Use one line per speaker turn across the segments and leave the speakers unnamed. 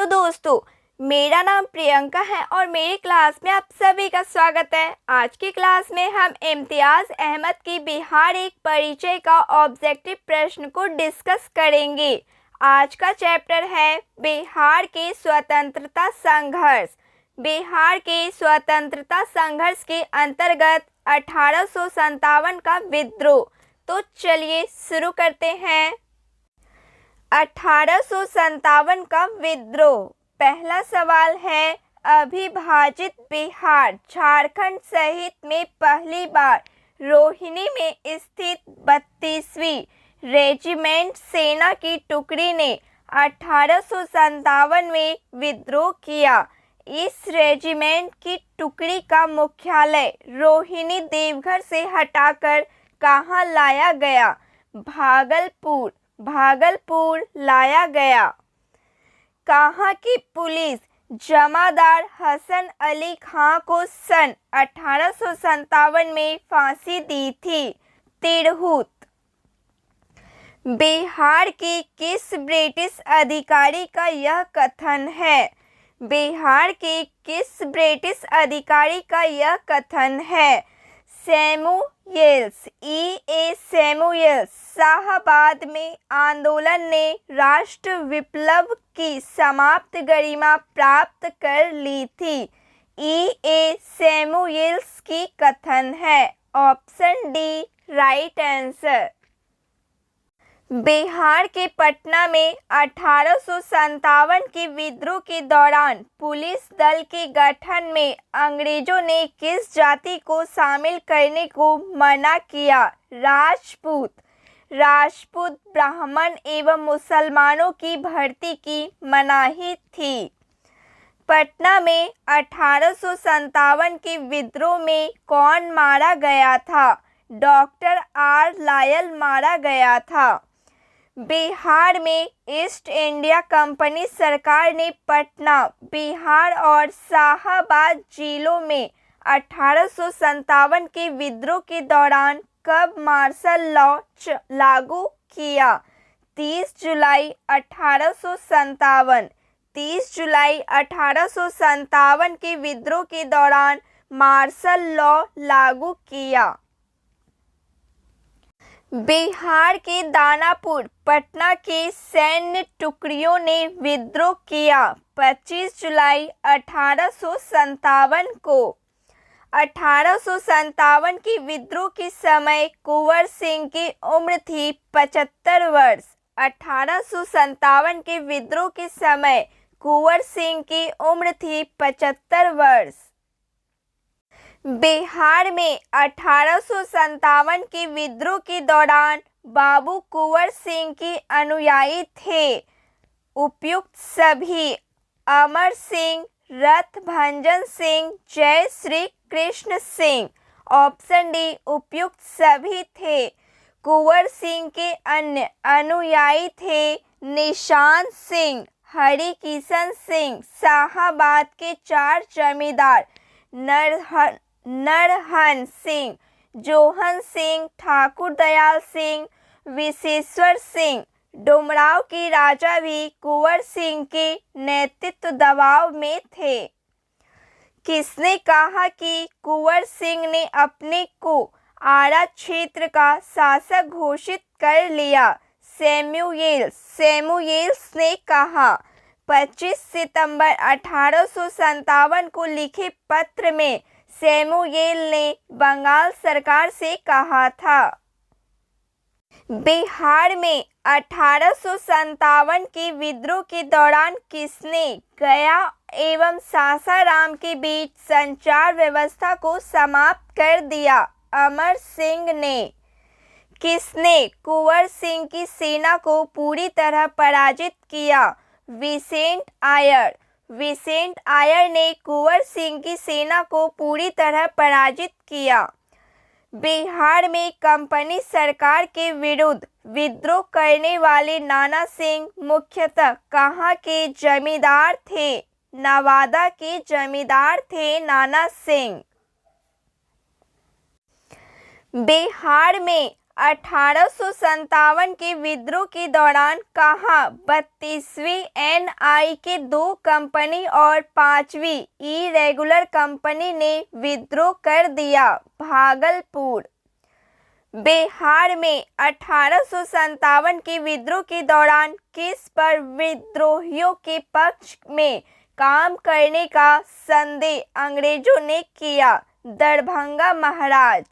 तो दोस्तों, मेरा नाम प्रियंका है और मेरी क्लास में आप सभी का स्वागत है। आज की क्लास में हम इम्तियाज़ अहमद की बिहार एक परिचय का ऑब्जेक्टिव प्रश्न को डिस्कस करेंगे। आज का चैप्टर है बिहार के स्वतंत्रता संघर्ष। बिहार के स्वतंत्रता संघर्ष के अंतर्गत 1857 का विद्रोह। तो चलिए शुरू करते हैं। 1857 का विद्रोह। पहला सवाल है, अविभाजित बिहार झारखंड सहित में पहली बार रोहिणी में स्थित 32वीं रेजिमेंट सेना की टुकड़ी ने 1857 में विद्रोह किया। इस रेजिमेंट की टुकड़ी का मुख्यालय रोहिणी देवघर से हटाकर कहाँ लाया गया? भागलपुर लाया गया। कहाँ की पुलिस जमादार हसन अली खां को सन 1857 में फांसी दी थी? तिरहुत। बिहार के किस ब्रिटिश अधिकारी का यह कथन है? बिहार के किस ब्रिटिश अधिकारी का यह कथन है? सैमुएल्स। E.A. सैमुएल्स। शाहबाद में आंदोलन ने राष्ट्र विप्लव की समाप्त गरिमा प्राप्त कर ली थी। E.A. सैमुएल्स की कथन है। Option D right answer. Bihar के पटना में 1857 के विद्रोह के दौरान पुलिस दल के गठन में अंग्रेजों ने किस जाति को शामिल करने को मना किया? राजपूत, ब्राह्मण एवं मुसलमानों की भर्ती की मनाही थी। पटना में 1857 के विद्रोह में कौन मारा गया था? Doctor R. लायल मारा गया था। बिहार में ईस्ट इंडिया कंपनी सरकार ने पटना, बिहार और शाहबाद जिलों में 1857 के विद्रोह के दौरान कब मार्शल लॉ लागू किया? 30 जुलाई 1857। 30 जुलाई 1857 के विद्रोह के दौरान मार्शल लॉ लागू किया। बिहार के दानापुर, पटना के सैन्य टुकड़ियों ने विद्रोह किया 25 जुलाई 1857 को। 1857 के विद्रोह के समय कुंवर सिंह की उम्र थी 75 वर्ष। 1857 के विद्रोह के समय कुंवर सिंह की उम्र थी 75 वर्ष। बिहार में 1857 के विद्रोह के दौरान बाबू कुंवर सिंह के अनुयायी थे। उपयुक्त सभी: अमर सिंह, रथभंजन सिंह, जय श्री कृष्ण सिंह। ऑप्शन डी उपयुक्त सभी थे। कुंवर सिंह के अन्य अनुयायी थे निशान सिंह, हरिकिशन सिंह, शाहबाद के 4 जमींदार नरहन सिंह, जोहन सिंह, ठाकुर दयाल सिंह, विशेश्वर सिंह। डुमराव के राजा भी कुंवर सिंह के नेतृत्व दबाव में थे। किसने कहा कि कुंवर सिंह ने अपने को आरा क्षेत्र का शासक घोषित कर लिया? सैमुएल्स ने कहा। 25 सितंबर 1857 को लिखे पत्र में सैमुएल ने बंगाल सरकार से कहा था। बिहार में 1857 के विद्रोह के दौरान किसने गया एवं सासाराम के बीच संचार व्यवस्था को समाप्त कर दिया? अमर सिंह ने। किसने कुंवर सिंह की सेना को पूरी तरह पराजित किया? विसेंट आयर ने कुंवर सिंह की सेना को पूरी तरह पराजित किया। बिहार में कंपनी सरकार के विरुद्ध विद्रोह करने वाले नाना सिंह मुख्यतः कहाँ के जमींदार थे? नवादा के जमींदार थे नाना सिंह। बिहार में 1857 के विद्रोह के दौरान कहाँ 32वीं NI के 2 कंपनी और 5वीं इरेगुलर कंपनी ने विद्रोह कर दिया? भागलपुर। बिहार में 1857 के विद्रोह के दौरान किस पर विद्रोहियों के पक्ष में काम करने का संदेह अंग्रेजों ने किया? दरभंगा महाराज।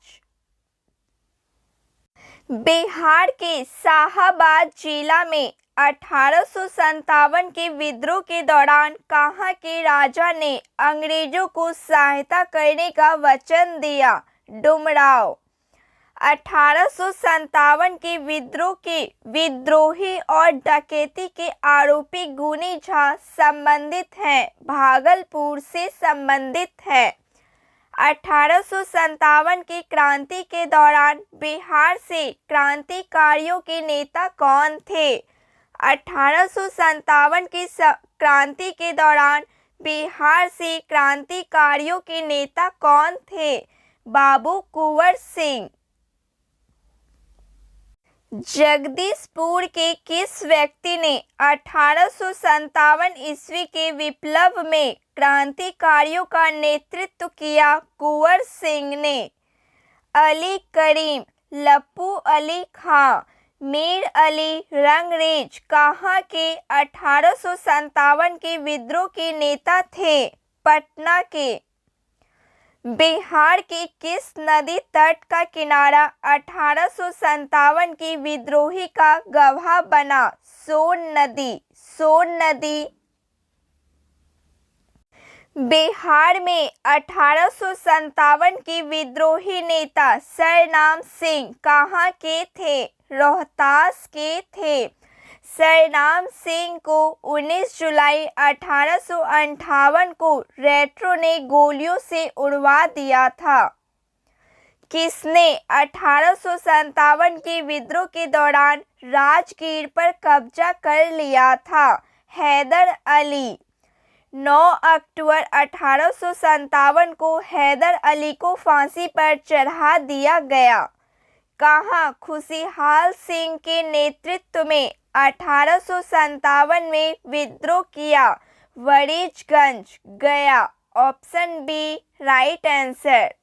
बिहार के शाहाबाद जिला में 1857 के विद्रोह के दौरान कहाँ के राजा ने अंग्रेजों को सहायता करने का वचन दिया? डुमराव। 1857 के विद्रोह के विद्रोही और डकैती के आरोपी गुनी झा संबंधित हैं? भागलपुर से संबंधित है। 1857 की क्रांति के दौरान बिहार से क्रांतिकारियों के नेता कौन थे? 1857 की क्रांति के दौरान बिहार से क्रांतिकारियों के नेता कौन थे? बाबू कुंवर सिंह। जगदीशपुर के किस व्यक्ति ने 1857 ईस्वी के विप्लव में क्रांतिकारियों का नेतृत्व किया? कुंवर सिंह ने। अली करीम, लप्पू अली खां, मीर अली रंगरेज कहाँ के 1857 के विद्रोह के नेता थे? पटना के। बिहार के किस नदी तट का किनारा 1857 की विद्रोही का गवाह बना? सोन नदी। सोन नदी। बिहार में 1857 की विद्रोही नेता सरनाम सिंह कहाँ के थे? रोहतास के थे। सरनाम सिंह को 19 जुलाई 1858 को रेट्रो ने गोलियों से उड़वा दिया था। किसने 1857 के विद्रोह के दौरान राजगीर पर कब्जा कर लिया था? हैदर अली। 9 अक्टूबर 1857 को हैदर अली को फांसी पर चढ़ा दिया गया। कहाँ खुशहाल सिंह के नेतृत्व में 1857 में विद्रोह किया? वरीजगंज, Gaya. Option B right answer.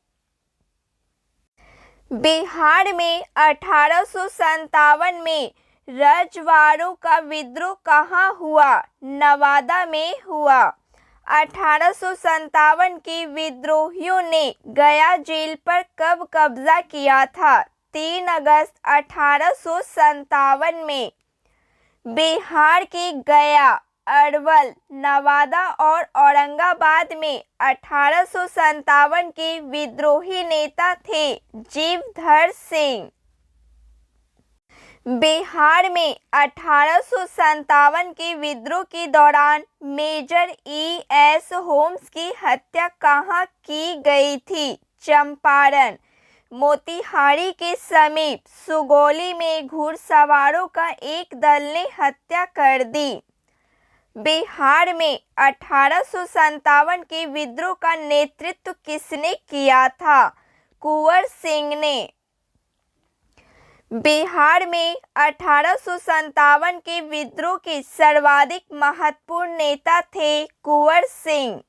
Bihar में 1857 में रजवाड़ों का विद्रोह कहाँ हुआ? नवादा में हुआ। 1857 के विद्रोहियों ने गया जेल पर कब कब्जा किया था? 3 अगस्त 1857 में। बिहार के गया, अरवल, नवादा और औरंगाबाद में 1857 के विद्रोही नेता थे? जीवधर सिंह। बिहार में 1857 के विद्रोह के दौरान मेजर E.S. होम्स की हत्या कहाँ की गई थी? चंपारण। मोतिहारी के समीप सुगौली में घुड़सवारों का एक दल ने हत्या कर दी। बिहार में 1857 के विद्रोह का नेतृत्व किसने किया था? कुंवर सिंह ने। बिहार में 1857 के विद्रोह के सर्वाधिक महत्वपूर्ण नेता थे? कुंवर सिंह।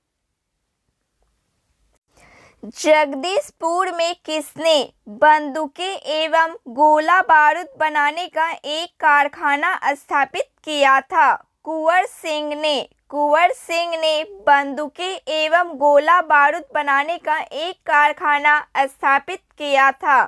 जगदीशपुर में किसने बंदूकें एवं गोला बारूद बनाने का एक कारखाना स्थापित किया था? कुंवर सिंह ने। कुंवर सिंह ने बंदूकें एवं गोला बारूद बनाने का एक कारखाना स्थापित किया था।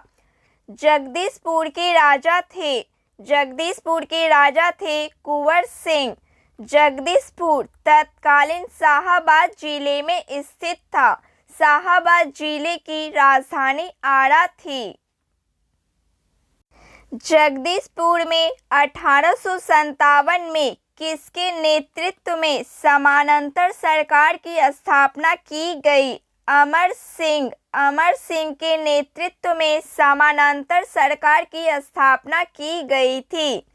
जगदीशपुर के राजा थे। जगदीशपुर के राजा थे कुंवर सिंह। जगदीशपुर तत्कालीन शाहाबाद जिले में स्थित था। शाहाबाद जिले की राजधानी आरा थी। जगदीशपुर में 1857 में किसके नेतृत्व में समानांतर सरकार की स्थापना की गई? अमर सिंह। अमर सिंह के नेतृत्व में समानांतर सरकार की स्थापना की गई थी।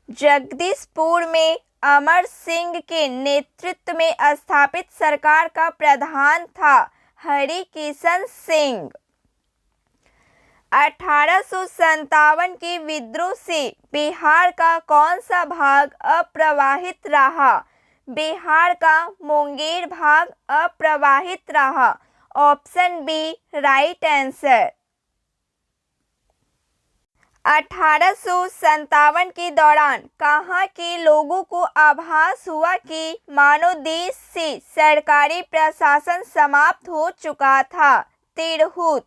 जगदीशपुर में अमर सिंह के नेतृत्व में स्थापित सरकार का प्रधान था हरिकिशन सिंह। 1857 के विद्रोह से बिहार का कौन सा भाग अप्रवाहित रहा? बिहार का मुंगेर भाग अप्रवाहित रहा। Option B right answer. 1857 के दौरान कहाँ के लोगों को आभास हुआ कि मानो देश से सरकारी प्रशासन समाप्त हो चुका था? तिरहुत।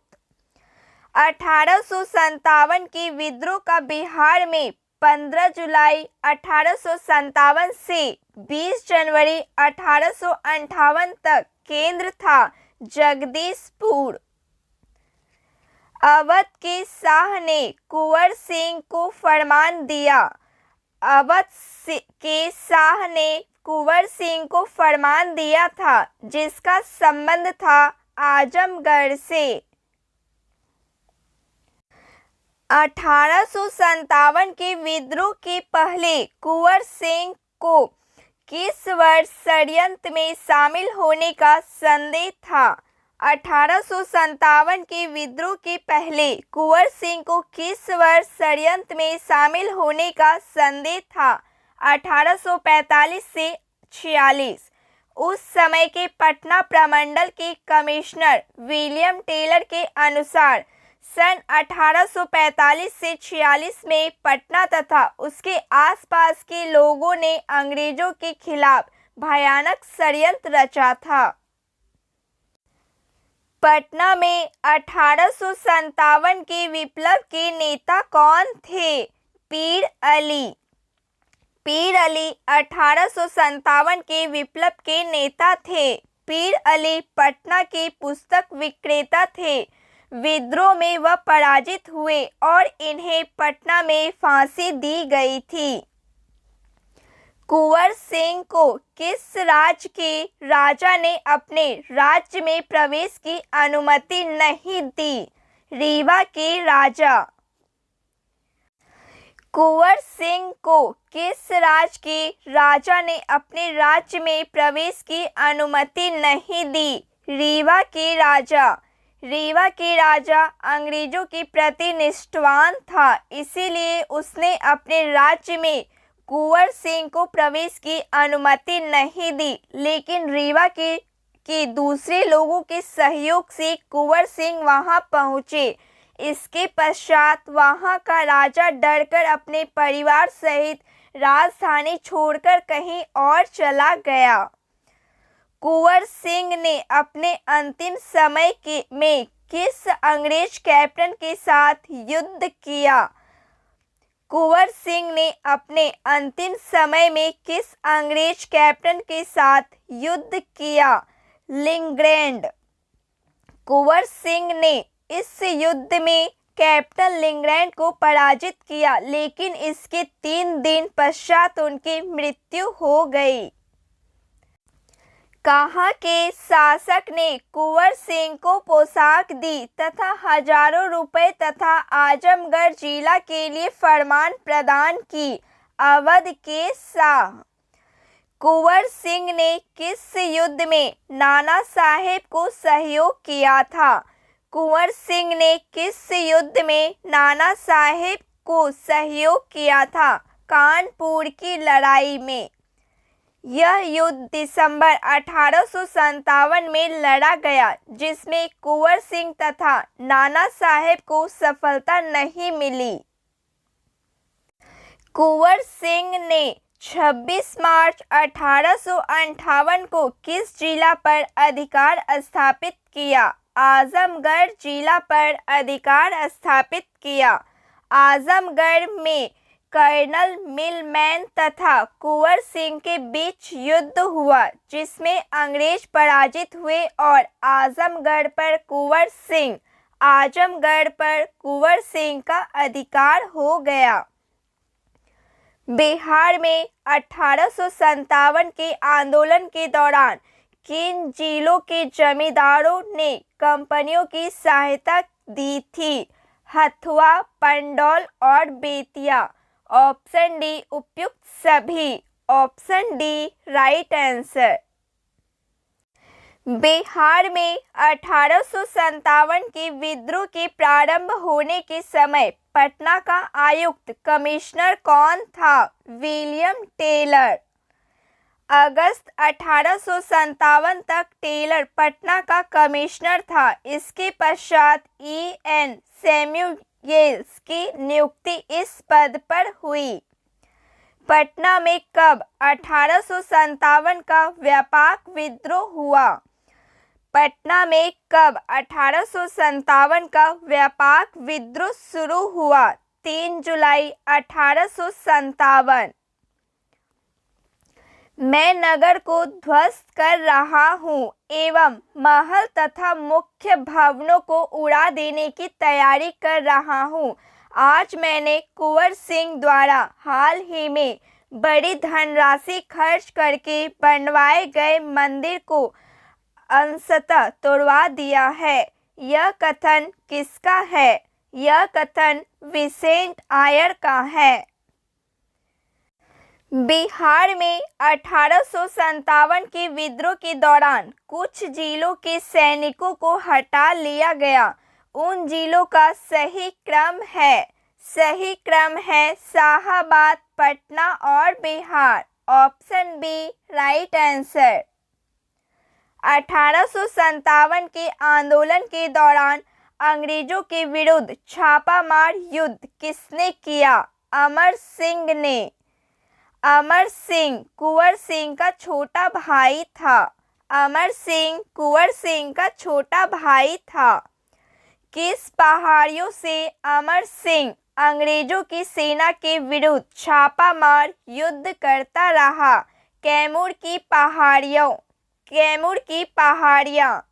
1857 के विद्रोह का बिहार में 15 जुलाई 1857 से 20 जनवरी 1858 तक केंद्र था जगदीशपुर। अवध के शाह ने कुंवर सिंह को फरमान दिया। अवध के शाह ने कुंवर सिंह को फरमान दिया था जिसका संबंध था आजमगढ़ से। 1857 के विद्रोह के पहले कुंवर सिंह को किस वर्ष षड्यंत्र में शामिल होने का संदेह था? 1857 के विद्रोह के पहले कुंवर सिंह को किस वर्ष षड्यंत्र में शामिल होने का संदेह था? 1845 से 46। उस समय के पटना प्रमंडल के कमिश्नर विलियम टेलर के अनुसार सन 1845 से 46 में पटना तथा उसके आसपास के लोगों ने अंग्रेजों के खिलाफ भयानक षड्यंत्र रचा था। पटना में 1857 के विप्लव के नेता कौन थे? पीर अली। पीर अली 1857 के विप्लव के नेता थे। पीर अली पटना के पुस्तक विक्रेता थे। विद्रोह में वह पराजित हुए और इन्हें पटना में फांसी दी गई थी। कुंवर सिंह को किस राज्य के राजा ने अपने राज्य में प्रवेश की अनुमति नहीं दी? रीवा के राजा। कुंवर सिंह को किस राज्य के राजा ने अपने राज्य में प्रवेश की अनुमति नहीं दी? रीवा के राजा। रीवा के राजा अंग्रेजों के प्रति निष्ठावान था, इसीलिए उसने अपने राज्य में कुंवर सिंह को प्रवेश की अनुमति नहीं दी, लेकिन रीवा के दूसरे लोगों के सहयोग से कुंवर सिंह वहां पहुंचे। इसके पश्चात वहां का राजा डरकर अपने परिवार सहित राजधानी छोड़कर कहीं और चला गया। कुंवर सिंह ने अपने अंतिम समय में किस अंग्रेज कैप्टन के साथ युद्ध किया? कुंवर सिंह ने अपने अंतिम समय में किस अंग्रेज कैप्टन के साथ युद्ध किया? लिंग्रैंड। कुंवर सिंह ने इस युद्ध में कैप्टन लिंग्रैंड को पराजित किया, लेकिन इसके 3 दिन पश्चात उनकी मृत्यु हो गई। कहाँ के शासक ने कुंवर सिंह को पोशाक दी तथा हजारों रुपए तथा आजमगढ़ जिला के लिए फरमान प्रदान की? अवध के शाह। कुंवर सिंह ने किस युद्ध में नाना साहेब को सहयोग किया था? कुंवर सिंह ने किस युद्ध में नाना साहेब को सहयोग किया था? कानपुर की लड़ाई में। यह युद्ध दिसंबर 1857 में लड़ा गया, जिसमें कुंवर सिंह तथा नाना साहेब को सफलता नहीं मिली। कुंवर सिंह ने 26 मार्च 1858 को किस जिला पर अधिकार स्थापित किया? आजमगढ़ जिला पर अधिकार स्थापित किया। आजमगढ़ में कर्नल मिलमैन तथा कुंवर सिंह के बीच युद्ध हुआ, जिसमें अंग्रेज पराजित हुए और आजमगढ़ पर कुंवर सिंह का अधिकार हो गया। बिहार में 1857 के आंदोलन के दौरान किन जिलों के जमींदारों ने कंपनियों की सहायता दी थी? हथुआ, पंडौल और बेतिया। ऑप्शन डी उपयुक्त सभी। Option D right answer. Bihar में 1857 के विद्रोह के प्रारंभ होने के समय पटना का आयुक्त कमिश्नर कौन था? William Taylor. अगस्त 1857 तक टेलर पटना का कमिश्नर था। इसके पश्चात E.N. सैमुएल्स की नियुक्ति इस पद पर हुई। पटना में कब 1857 का व्यापक विद्रोह हुआ? पटना में कब 1857 का व्यापक विद्रोह शुरू हुआ? 3 जुलाई 1857। मैं नगर को ध्वस्त कर रहा हूँ एवं महल तथा मुख्य भवनों को उड़ा देने की तैयारी कर रहा हूँ। आज मैंने कुंवर सिंह द्वारा हाल ही में बड़ी धनराशि खर्च करके बनवाए गए मंदिर को अंशतः तोड़वा दिया है। यह कथन किसका है? यह कथन विसेंट आयर का है। बिहार में 1857 के विद्रोह के दौरान कुछ जिलों के सैनिकों को हटा लिया गया। उन जिलों का सही क्रम है शाहाबाद, पटना और Bihar. Option B right answer. 1857 के आंदोलन के दौरान अंग्रेजों के विरुद्ध छापामार युद्ध किसने किया? अमर सिंह ने। अमर सिंह कुंवर सिंह का छोटा भाई था। अमर सिंह कुंवर सिंह का छोटा भाई था। किस पहाड़ियों से अमर सिंह अंग्रेजों की सेना के विरुद्ध छापामार युद्ध करता रहा? कैमूर की पहाड़ियों। कैमूर की पहाड़ियाँ।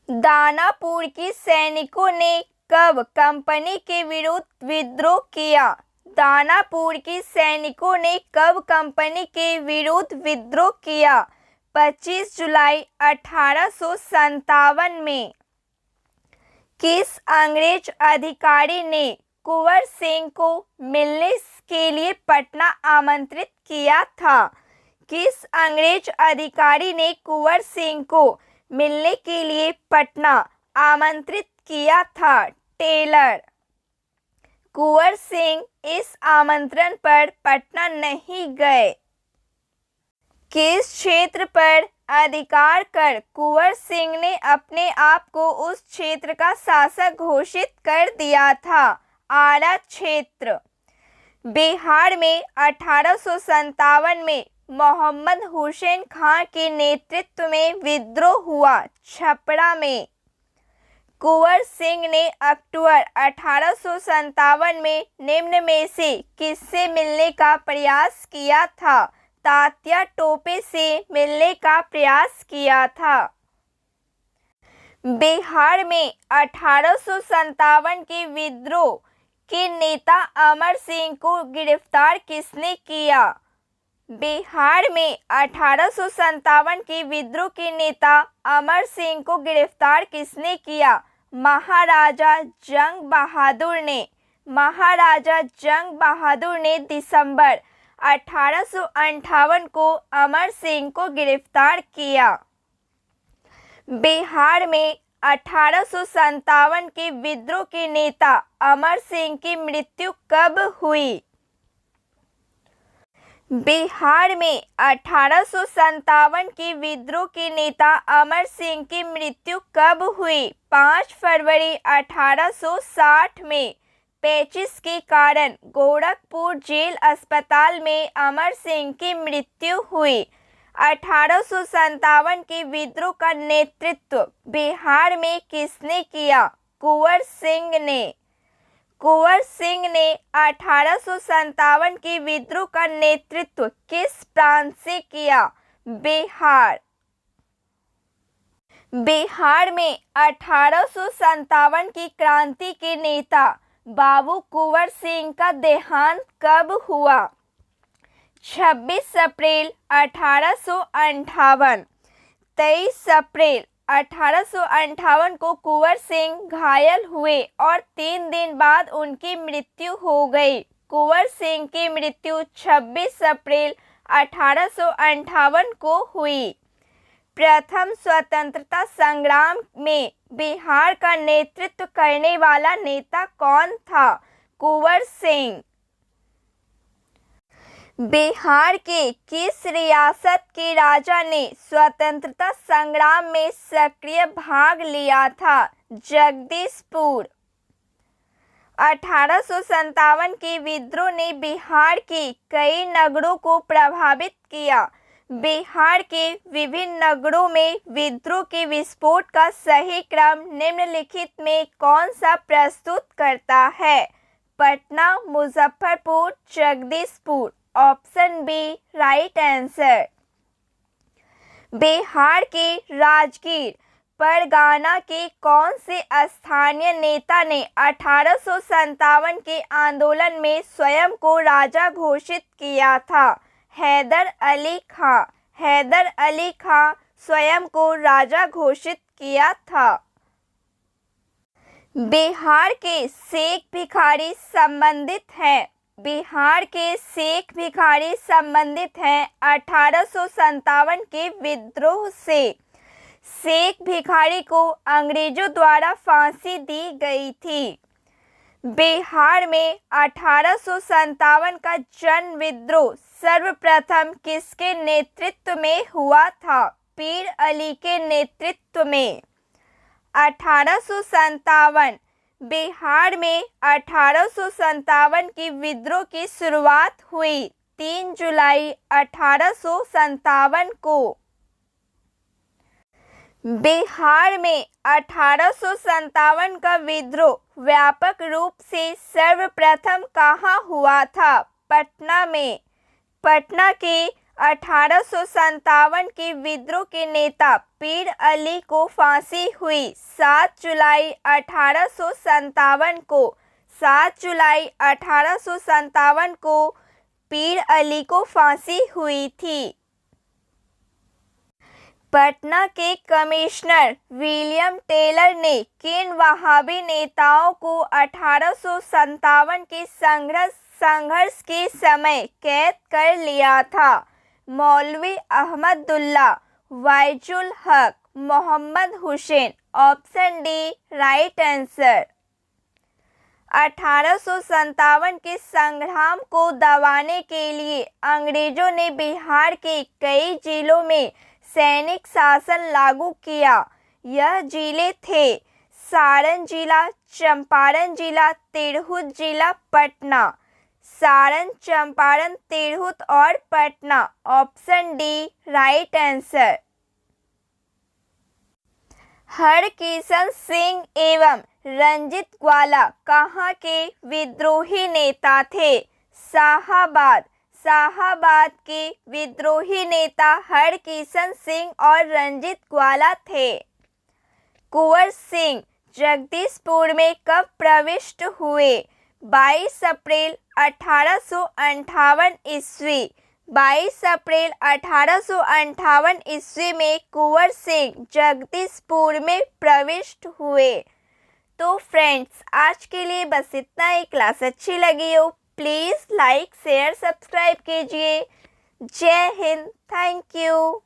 दानापुर के सैनिकों ने कब कंपनी के विरुद्ध विद्रोह किया? दानापुर के सैनिकों ने कब कंपनी के विरुद्ध विद्रोह किया? 25 जुलाई 1857 में। किस अंग्रेज अधिकारी ने कुंवर सिंह को मिलने के लिए पटना आमंत्रित किया था? किस अंग्रेज अधिकारी ने कुंवर सिंह को मिलने के लिए पटना आमंत्रित किया था? टेलर। कुंवर सिंह इस आमंत्रण पर पटना नहीं गए। किस क्षेत्र पर अधिकार कर कुंवर सिंह ने अपने आप को उस क्षेत्र का शासक घोषित कर दिया था? आरा क्षेत्र। बिहार में 1857 में मोहम्मद हुसैन खान के नेतृत्व में विद्रोह हुआ। छपरा में। कुंवर सिंह ने अक्टूबर 1857 में निम्न में से किससे मिलने का प्रयास किया था? तात्या टोपे से मिलने का प्रयास किया था। बिहार में 1857 के विद्रोह के नेता अमर सिंह को गिरफ्तार किसने किया? बिहार में 1857 के विद्रोह के नेता अमर सिंह को गिरफ्तार किसने किया? महाराजा जंग बहादुर ने। महाराजा जंग बहादुर ने दिसंबर 1858 को अमर सिंह को गिरफ्तार किया। बिहार में 1857 के विद्रोह के नेता अमर सिंह की मृत्यु कब हुई? बिहार में 1857 के विद्रोह के नेता अमर सिंह की मृत्यु कब हुई? 5 फरवरी 1860 में। पेचिश के कारण गोरखपुर जेल अस्पताल में अमर सिंह की मृत्यु हुई। 1857 के विद्रोह का नेतृत्व बिहार में किसने किया? कुंवर सिंह ने। कुंवर सिंह ने 1857 के विद्रोह का नेतृत्व किस प्रांत से किया? बिहार। बिहार में 1857 की क्रांति के नेता बाबू कुंवर सिंह का देहांत कब हुआ? 26 अप्रैल 1858। 23 अप्रैल 1858 को कुंवर सिंह घायल हुए और 3 दिन बाद उनकी मृत्यु हो गई। कुंवर सिंह की मृत्यु 26 अप्रैल 1858 को हुई। प्रथम स्वतंत्रता संग्राम में बिहार का नेतृत्व करने वाला नेता कौन था? कुंवर सिंह। बिहार के किस रियासत के राजा ने स्वतंत्रता संग्राम में सक्रिय भाग लिया था? जगदीशपुर। 1857 के विद्रोह ने बिहार के कई नगरों को प्रभावित किया। बिहार के विभिन्न नगरों में विद्रोह के विस्फोट का सही क्रम निम्नलिखित में कौन सा प्रस्तुत करता है? Patna, Muzaffarpur, Jagdishpur. Option B right answer. Bihar के राजगीर परगना के कौन से स्थानीय नेता ने 1857 के आंदोलन में स्वयं को राजा घोषित किया था? हैदर अली खां। हैदर अली खां स्वयं को राजा घोषित किया था। बिहार के शेख भिखारी संबंधित हैं। बिहार के शेख भिखारी संबंधित हैं 1857 के विद्रोह से। शेख भिखारी को अंग्रेजों द्वारा फांसी दी गई थी। बिहार में 1857 का जन विद्रोह सर्वप्रथम किसके नेतृत्व में हुआ था? पीर अली के नेतृत्व में। 1857 बिहार में 1857 की विद्रोह की शुरुआत हुई 3 जुलाई 1857 को। बिहार में 1857 का विद्रोह व्यापक रूप से सर्वप्रथम कहाँ हुआ था? पटना में। पटना के 1857 के विद्रोह के नेता पीर अली को फांसी हुई 7 जुलाई 1857 को। 7 जुलाई 1857 को पीर अली को फांसी हुई थी। पटना के कमिश्नर विलियम टेलर ने किन वहाबी नेताओं को 1857 के संघर्ष के समय कैद कर लिया था? मौलवी Ahmadullah, Waizul Haq, Mohammad Hussain. Option D right answer. 1857 के संग्राम को दबाने के लिए अंग्रेजों ने बिहार के कई जिलों में सैनिक शासन लागू किया। यह जिले थे सारण जिला, चंपारण जिला, तिरहुत जिला, पटना। सारण, चंपारण, तिरहुत और Patna. Option D right answer. Harkishan Singh एवं रंजीत ग्वाला कहाँ के विद्रोही नेता थे? शाहाबाद। शाहाबाद के विद्रोही नेता हरकिशन सिंह और रंजीत ग्वाला थे। कुंवर सिंह जगदीशपुर में कब प्रविष्ट हुए? 22 अप्रैल 1858 ईस्वी। 22 अप्रैल 1858 ईस्वी में कुंवर सिंह जगदीशपुर में प्रविष्ट हुए। तो फ्रेंड्स, आज के लिए बस इतना ही। क्लास अच्छी लगी हो प्लीज़ लाइक, शेयर, सब्सक्राइब कीजिए। जय हिंद। Thank you.